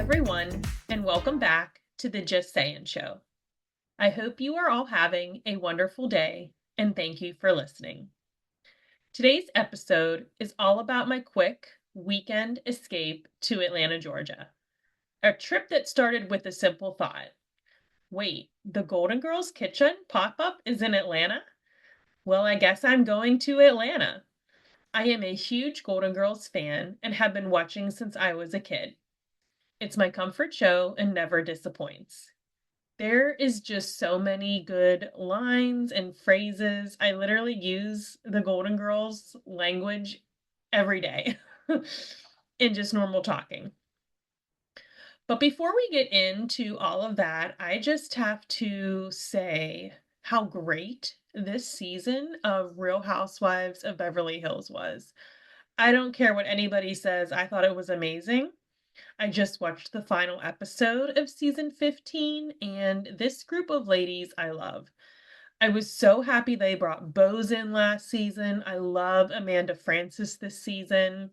everyone, and welcome back to the Just Sayin' Show. I hope you are all having a wonderful day, and thank you for listening. Today's episode is all about my quick weekend escape to Atlanta, Georgia. A trip that started with a simple thought. Wait, the Golden Girls Kitchen pop-up is in Atlanta? Well, I guess I'm going to Atlanta. I am a huge Golden Girls fan and have been watching since I was a kid. It's my comfort show and never disappoints. There is just so many good lines and phrases. I literally use the Golden Girls language every day in just normal talking. But before we get into all of that, I just have to say how great this season of Real Housewives of Beverly Hills was. I don't care what anybody says, I thought it was amazing. I just watched the final episode of season 15, and this group of ladies I love. I was so happy they brought Bose in last season. I love Amanda Francis this season,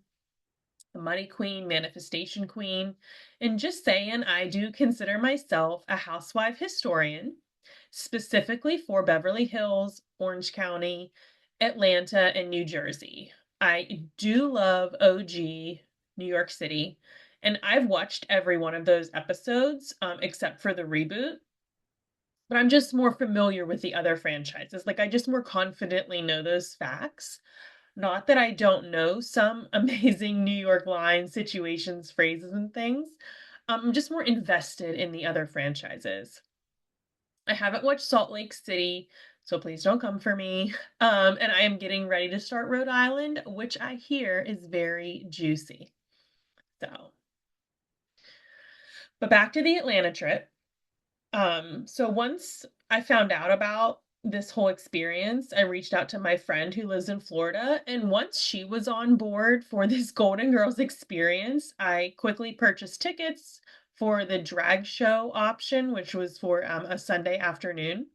the Money Queen, Manifestation Queen. And just saying, I do consider myself a housewife historian, specifically for Beverly Hills, Orange County, Atlanta, and New Jersey. I do love OG New York City, and I've watched every one of those episodes except for the reboot. But I'm just more familiar with the other franchises. Like, I just more confidently know those facts. Not that I don't know some amazing New York lines, situations, phrases, and things. I'm just more invested in the other franchises. I haven't watched Salt Lake City, so please don't come for me. And I am getting ready to start Rhode Island, which I hear is very juicy. So, but back to the Atlanta trip. So once I found out about this whole experience, I reached out to my friend who lives in Florida, and once she was on board for this Golden Girls experience, I quickly purchased tickets for the drag show option, which was for a Sunday afternoon.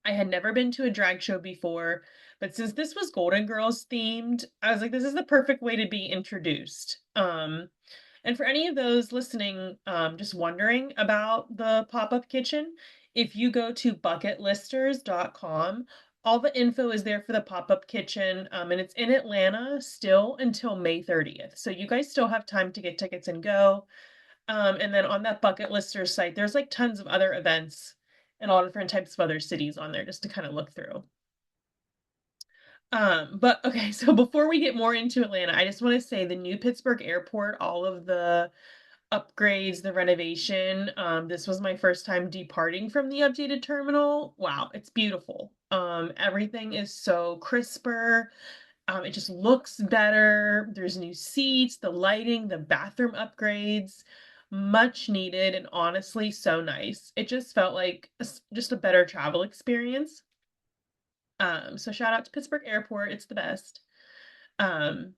I had never been to a drag show before, but since this was Golden Girls themed, I was like, this is the perfect way to be introduced. And for any of those listening, just wondering about the pop-up kitchen, if you go to bucketlisters.com, all the info is there for the pop-up kitchen, and it's in Atlanta still until May 30th. So you guys still have time to get tickets and go. And then on that Bucket Listers site, there's like tons of other events and all different types of other cities on there just to kind of look through. But okay, so before we get more into Atlanta, I just want to say the new Pittsburgh airport, all of the upgrades, the renovation, this was my first time departing from the updated terminal. Wow, it's beautiful. Everything is so crisper. It just looks better. There's new seats, the lighting, the bathroom upgrades, much needed and honestly so nice. It just felt like just a better travel experience. So shout out to Pittsburgh Airport, it's the best. Um,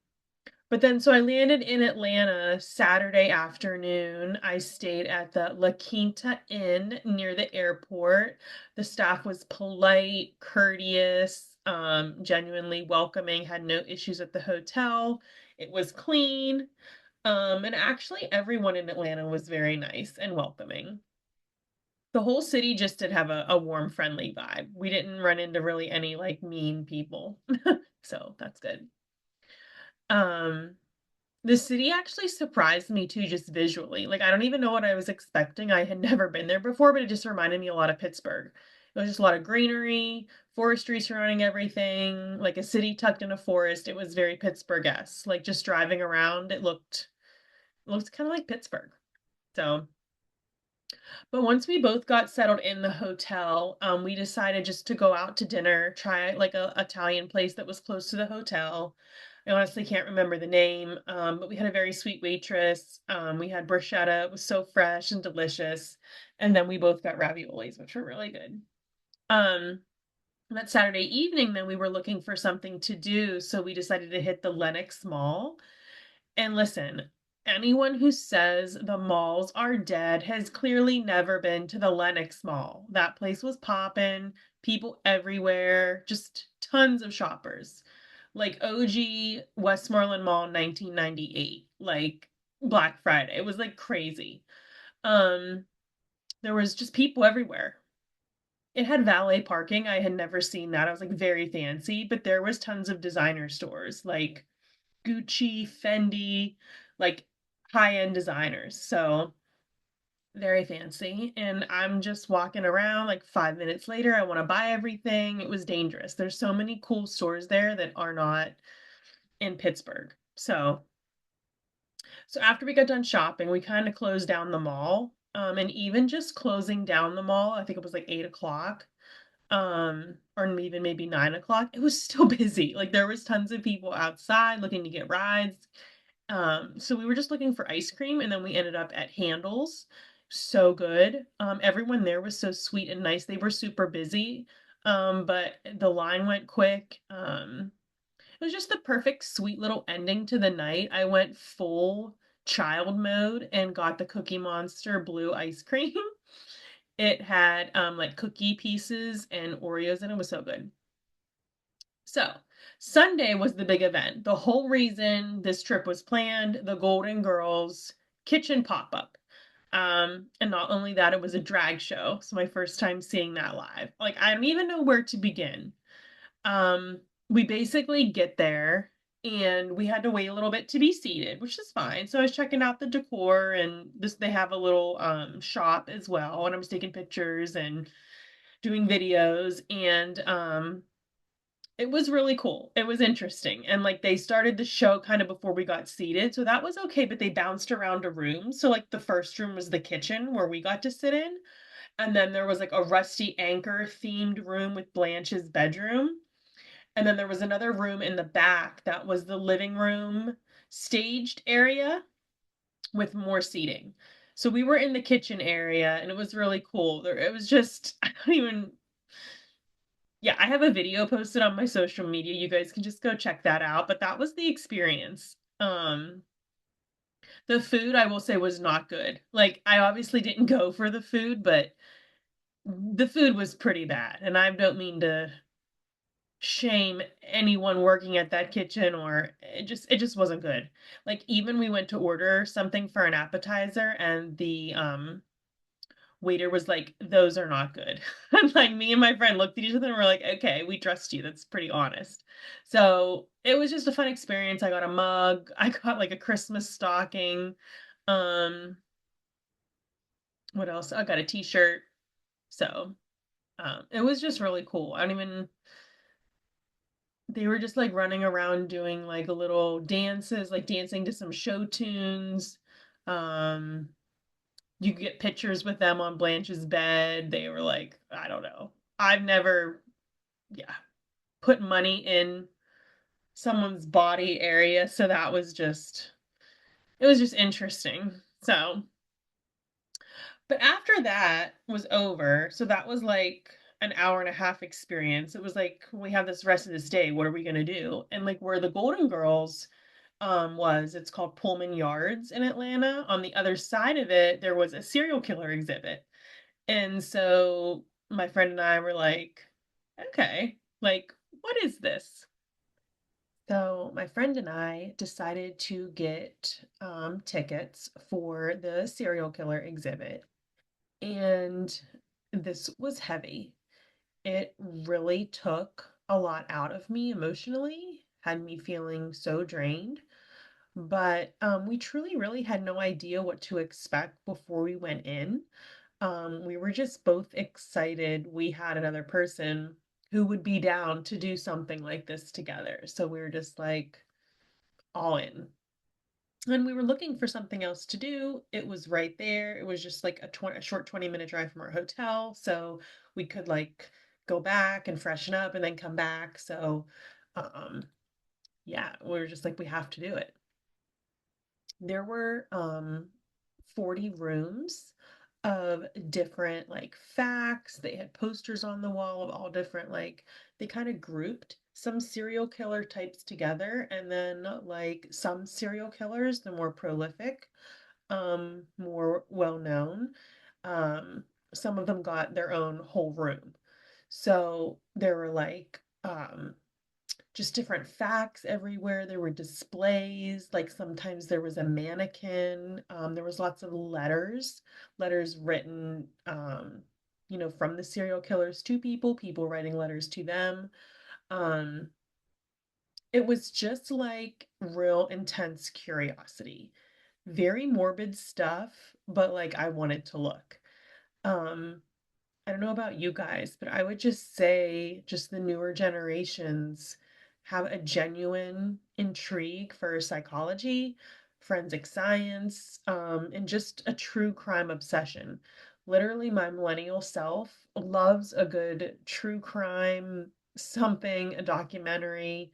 but then so I landed in Atlanta Saturday afternoon. I stayed at the La Quinta Inn near the airport. The staff was polite, courteous, genuinely welcoming, had no issues at the hotel. It was clean. And actually everyone in Atlanta was very nice and welcoming. The whole city just did have a warm, friendly vibe. We didn't run into really any like mean people. So that's good. Um, the city actually surprised me too, just visually. Like, I don't even know what I was expecting. I had never been there before, but it just reminded me a lot of Pittsburgh. It was just a lot of greenery, forestry surrounding everything, like a city tucked in a forest. It was very Pittsburgh-esque. Like just driving around, it looked kind of like Pittsburgh. So but once we both got settled in the hotel, we decided just to go out to dinner, try like a Italian place that was close to the hotel. I honestly can't remember the name, but we had a very sweet waitress. We had bruschetta, it was so fresh and delicious. And then we both got raviolis, which were really good. Um, that Saturday evening, then we were looking for something to do, so we decided to hit the Lenox Mall. And listen, anyone who says the malls are dead has clearly never been to the Lenox Mall. That place was popping, people everywhere, just tons of shoppers. Like OG Westmoreland Mall 1998. Like Black Friday. It was like crazy. Um, there was just people everywhere. It had valet parking. I had never seen that. I was like very fancy, but there was tons of designer stores like Gucci, Fendi, like high-end designers. So very fancy. And I'm just walking around like 5 minutes later. I want to buy everything. It was dangerous. There's so many cool stores there that are not in Pittsburgh. So after we got done shopping, we kind of closed down the mall. And even just closing down the mall, I think it was like 8 o'clock, or even maybe 9 o'clock, it was still busy. Like there was tons of people outside looking to get rides. So we were just looking for ice cream and then we ended up at Handles. So good. Everyone there was so sweet and nice. They were super busy. But the line went quick. It was just the perfect sweet little ending to the night. I went full child mode and got the Cookie Monster blue ice cream. It had like cookie pieces and Oreos and it was so good. So, Sunday was the big event. The whole reason this trip was planned, the Golden Girls kitchen pop-up. And not only that, it was a drag show. So my first time seeing that live. Like I don't even know where to begin. Um, we basically get there and we had to wait a little bit to be seated, which is fine. So I was checking out the decor and this they have a little shop as well, and I was taking pictures and doing videos and it was really cool. It was interesting. And like they started the show kind of before we got seated. So that was okay, but they bounced around a room. So like the first room was the kitchen where we got to sit in. And then there was like a Rusty Anchor themed room with Blanche's bedroom. And then there was another room in the back that was the living room staged area with more seating. So we were in the kitchen area and it was really cool. There it was just I don't even yeah, I have a video posted on my social media. You guys can just go check that out, but that was the experience. The food I will say was not good. Like I obviously didn't go for the food, but the food was pretty bad. And I don't mean to shame anyone working at that kitchen or it just wasn't good. Like even we went to order something for an appetizer and the waiter was like, those are not good. And like me and my friend looked at each other and we're like, okay, we trust you. That's pretty honest. So it was just a fun experience. I got a mug. I got like a Christmas stocking. Um, what else? I got a t-shirt. So it was just really cool. I don't even they were just like running around doing like little dances, like dancing to some show tunes. Um, you could get pictures with them on Blanche's bed. They were like, I don't know. I've never, yeah, put money in someone's body area, so that was just it was just interesting. So, but after that was over, so that was like an hour and a half experience. It was like we have this rest of this day. What are we gonna do? And like where the Golden Girls was it's called Pullman Yards in Atlanta. On the other side of it, there was a serial killer exhibit. And so my friend and I were like, okay, like, what is this? So my friend and I decided to get tickets for the serial killer exhibit. And this was heavy. It really took a lot out of me emotionally, had me feeling so drained. But we truly really had no idea what to expect before we went in. We were just both excited we had another person who would be down to do something like this together. So we were just like all in. And we were looking for something else to do. It was right there. It was just like a short 20-minute drive from our hotel. So we could like go back and freshen up and then come back. So, um, yeah, we were just like, we have to do it. There were 40 rooms of different like facts. They had posters on the wall of all different like they kind of grouped some serial killer types together and then like some serial killers, the more prolific, more well known. Um, some of them got their own whole room. So there were like just different facts everywhere. There were displays, like sometimes there was a mannequin. There was lots of letters written, from the serial killers to people, people writing letters to them. Um, it was just like real intense curiosity, very morbid stuff, but like I wanted to look. Um, I don't know about you guys, but I would just say just the newer generations have a genuine intrigue for psychology, forensic science, and just a true crime obsession. Literally, my millennial self loves a good true crime, something, a documentary.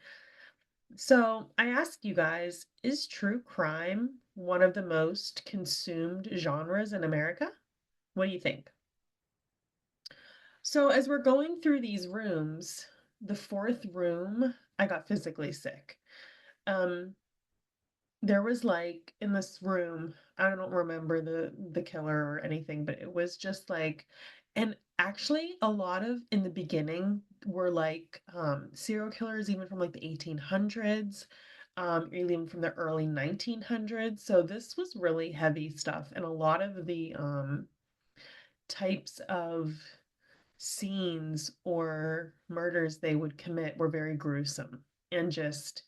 So I ask you guys, is true crime one of the most consumed genres in America? What do you think? So as we're going through these rooms, the fourth room, I got physically sick. Um, there was like in this room, I don't remember the killer or anything, but it was just like, and actually a lot of in the beginning were like serial killers even from like the 1800s, or even from the early 1900s. So this was really heavy stuff, and a lot of the types of scenes or murders they would commit were very gruesome and just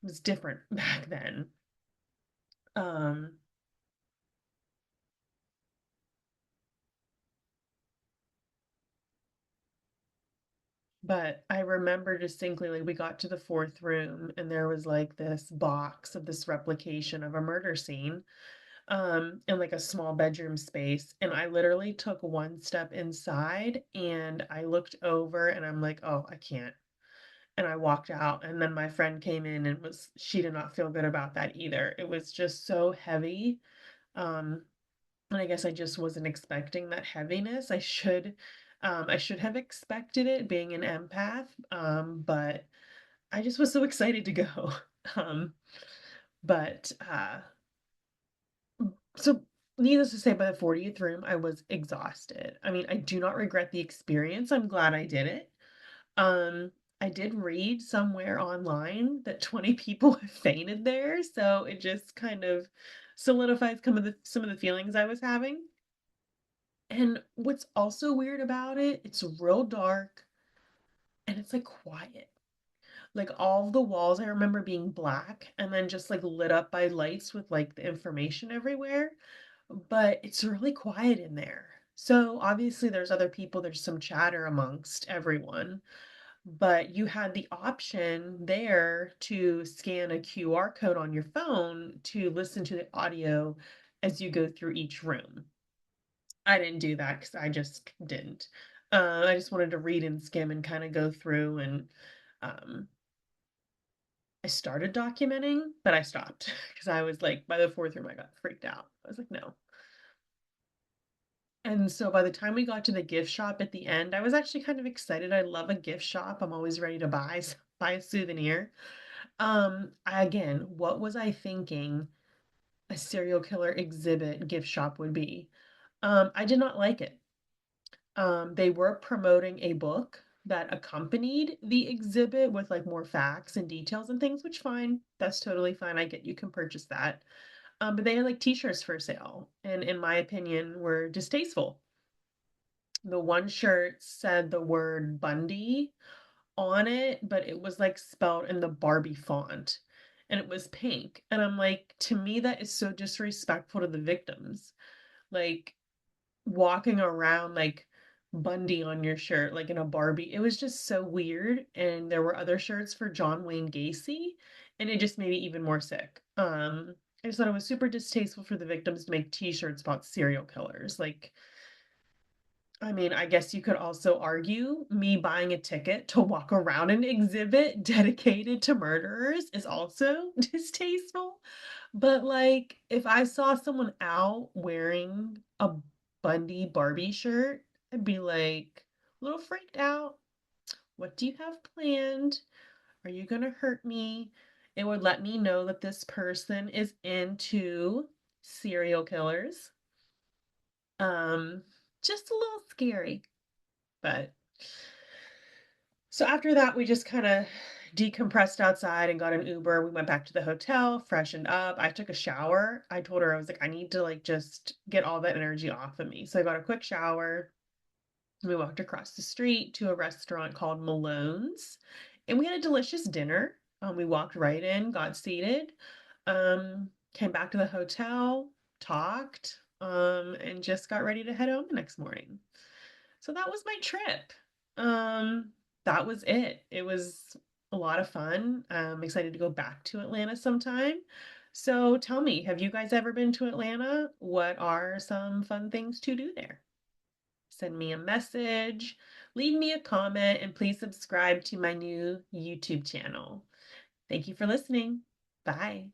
was different back then. Um, but I remember distinctly, like, we got to the fourth room and there was like this box of this replication of a murder scene, in like a small bedroom space. And I literally took one step inside and I looked over and I'm like, oh, I can't. And I walked out, and then my friend came in and she did not feel good about that either. It was just so heavy. Um, and I guess I just wasn't expecting that heaviness. I should have expected it being an empath, but I just was so excited to go. Um, but so needless to say, by the 40th room, I was exhausted. I mean, I do not regret the experience. I'm glad I did it. Um, I did read somewhere online that 20 people have fainted there, so it just kind of solidifies some of the feelings I was having. And what's also weird about it, it's real dark and it's like quiet. Like all the walls I remember being black and then just like lit up by lights with like the information everywhere, but it's really quiet in there. So obviously there's other people, there's some chatter amongst everyone, but you had the option there to scan a QR code on your phone to listen to the audio as you go through each room. I didn't do that because I just didn't. I just wanted to read and skim and kind of go through, and um, I started documenting, but I stopped because I was like, by the fourth room, I got freaked out. I was like, no. And so by the time we got to the gift shop at the end, I was actually kind of excited. I love a gift shop. I'm always ready to buy a souvenir. Again, what was I thinking a serial killer exhibit gift shop would be? I did not like it. They were promoting a book that accompanied the exhibit with like more facts and details and things, which fine. That's totally fine. I get you can purchase that. But they had like t-shirts for sale, and in my opinion, were distasteful. The one shirt said the word Bundy on it, but it was like spelled in the Barbie font and it was pink. And I'm like, to me, that is so disrespectful to the victims. Like walking around like Bundy on your shirt, like in a Barbie. It was just so weird. And there were other shirts for John Wayne Gacy, and it just made me even more sick. I just thought it was super distasteful for the victims to make t-shirts about serial killers. Like, I mean, I guess you could also argue me buying a ticket to walk around an exhibit dedicated to murderers is also distasteful. But like, if I saw someone out wearing a Bundy Barbie shirt, I'd be like a little freaked out. What do you have planned? Are you gonna hurt me? It would let me know that this person is into serial killers. Um, just a little scary. But so after that, we just kind of decompressed outside and got an Uber. We went back to the hotel, freshened up. I took a shower. I told her, I was like, I need to like just get all that energy off of me. So I got a quick shower. We walked across the street to a restaurant called Malone's, and we had a delicious dinner. We walked right in, got seated, came back to the hotel, talked, and just got ready to head home the next morning. So that was my trip. That was it. It was a lot of fun. I'm excited to go back to Atlanta sometime. So tell me, have you guys ever been to Atlanta? What are some fun things to do there? Send me a message, leave me a comment, and please subscribe to my new YouTube channel. Thank you for listening. Bye.